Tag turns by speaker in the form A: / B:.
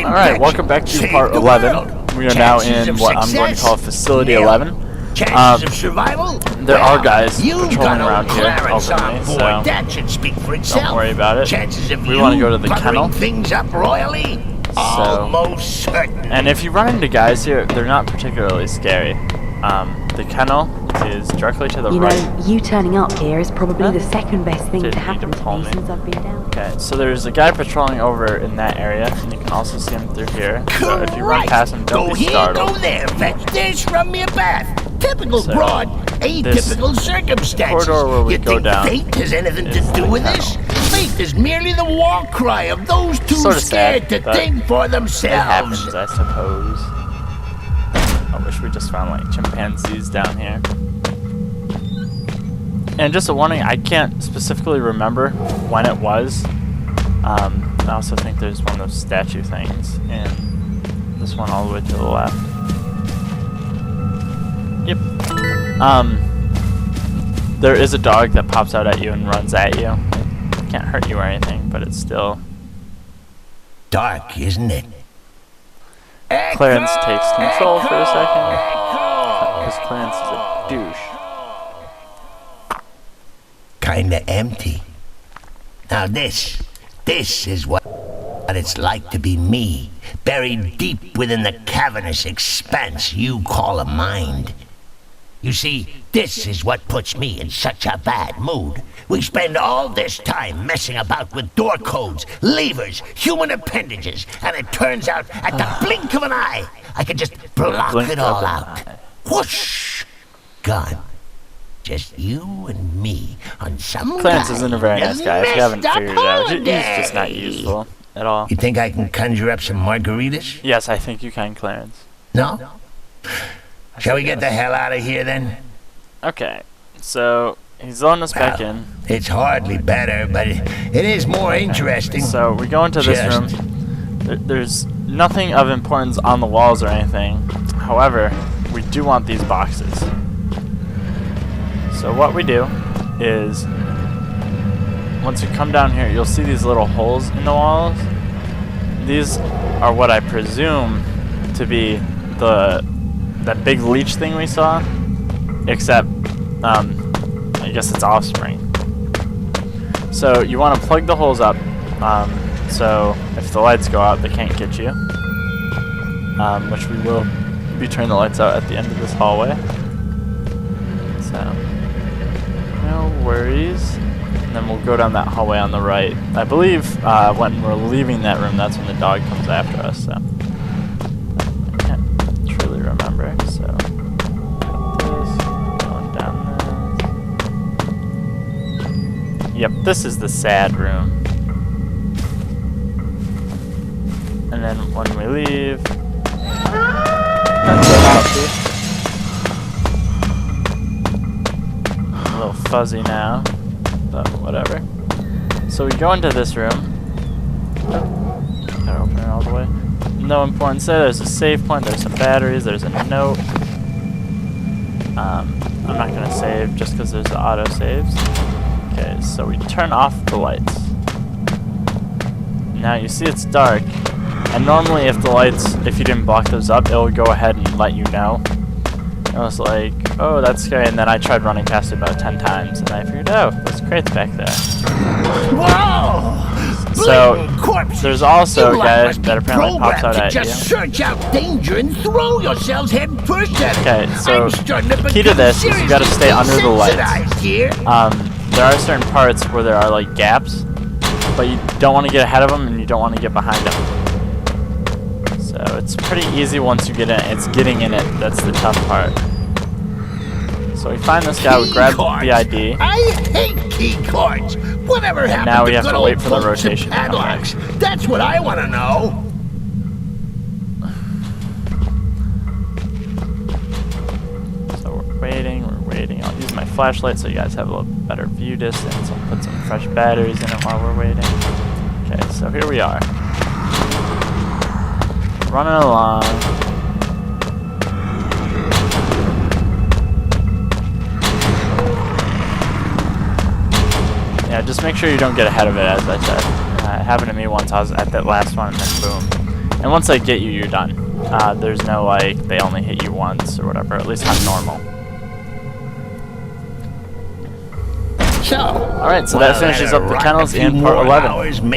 A: Alright, welcome back to part 11. We are now in what I'm going to call Facility 11.
B: Chances of survival?
A: There are guys patrolling around here
B: Clarence
A: over
B: on
A: me,
B: board.
A: so
B: That should speak for itself.
A: don't worry about it.
B: Chances of
A: We want to go to the
B: buttering
A: kennel.
B: things up royally? Almost certain.
A: And if you run into guys here, they're not particularly scary. The kennel is directly to the right.
C: You know, you turning up here is probably the second best thing to
A: Didn't need
C: happen
A: to
C: to
A: pull
C: me
A: me.
C: since I've been down.
A: Okay, so there's a guy patrolling over in that area, and you can also see him through here. So if you run past him, don't
B: Go
A: be
B: here,
A: startled.
B: go there, fetch this, run me a bath. Typical
A: So,
B: broad, atypical circumstances.
A: corridor where we
B: you
A: go
B: think
A: down
B: fate has anything to
A: is
B: do
A: the
B: with
A: kennel.
B: this? Fate is merely the war cry of those too
A: Sort of
B: scared
A: sad,
B: to
A: but
B: think for
A: It
B: themselves.
A: happens, I suppose. I wish we just found like chimpanzees down here. And just a warning, I can't specifically remember when it was. I also think there's one of those statue things, and this one all the way to the left. Yep. There is a dog that pops out at you and runs at you. It can't hurt you or anything, but it's still...
B: Dark, isn't it?
A: Clarence takes control for a second, because Clarence is a douche.
B: Kinda empty. Now this is what it's like to be me, buried deep within the cavernous expanse you call a mind. You see, this is what puts me in such a bad mood. We spend all this time messing about with door codes, levers, human appendages, and it turns out at the blink of an eye, I can just block it all out. Whoosh! Gone. Just you and me on some
A: Clarence
B: guy
A: isn't a very nice guy, if you haven't
B: messed up
A: figured it out. He's
B: holiday.
A: just not useful at all.
B: You think I can conjure up some margaritas?
A: Yes, I think you can, Clarence.
B: No? Shall we get the hell out of here then?
A: Okay, so he's loading us back in.
B: It's hardly better, but it is more interesting.
A: So we go into this room. There's nothing of importance on the walls or anything. However, we do want these boxes. So what we do is, once you come down here, you'll see these little holes in the walls. These are what I presume to be that big leech thing we saw, except I guess it's offspring. So you want to plug the holes up, so if the lights go out, they can't get you, which we will be turning the lights out at the end of this hallway. So no worries. And then we'll go down that hallway on the right. I believe when we're leaving that room, that's when the dog comes after us. So I can't truly remember. So this, going down this. Yep, this is the sad room. And then when we leave, that's a little fuzzy now, but whatever. So we go into this room. Gotta open it all the way. No importance there. There's a save point. There's some batteries. There's a note. I'm not gonna save just because there's the auto saves. Okay, so we turn off the lights. Now you see it's dark, and normally if you didn't block those up, it'll go ahead and let you know. I was like, oh, that's scary, and then I tried running past it about 10 times, and I figured, oh, there's crates back there.
B: Whoa!
A: So,
B: Corpses.
A: there's also a
B: You
A: guy
B: must be
A: that apparently pops
B: programmed
A: out
B: to
A: at
B: just
A: you.
B: search out danger and throw yourselves head first at it.
A: Okay, so
B: I'm starting to
A: the key to
B: become
A: this is you gotta stay under the lights.
B: desensitized here.
A: There are certain parts where there are like gaps, but you don't want to get ahead of them and you don't want to get behind them. So it's pretty easy once you get in it. It's getting in it that's the tough part. So we find this guy, we grab the ID.
B: I hate key cards. Whatever happened
A: now we
B: to
A: have
B: good
A: to
B: old
A: wait for the
B: bolts and
A: rotation to come back.
B: padlocks? That's what I want to know.
A: So we're waiting. I'll use my flashlight so you guys have a little better view distance. I'll put some fresh batteries in it while we're waiting. Okay, so here we are. Running along. Yeah, just make sure you don't get ahead of it, as I said. It happened to me once. I was at that last one, and then boom. And once they get you, you're done. There's no, like, they only hit you once or whatever, at least not normal.
B: So,
A: Alright, so that finishes up the kennels in part 11.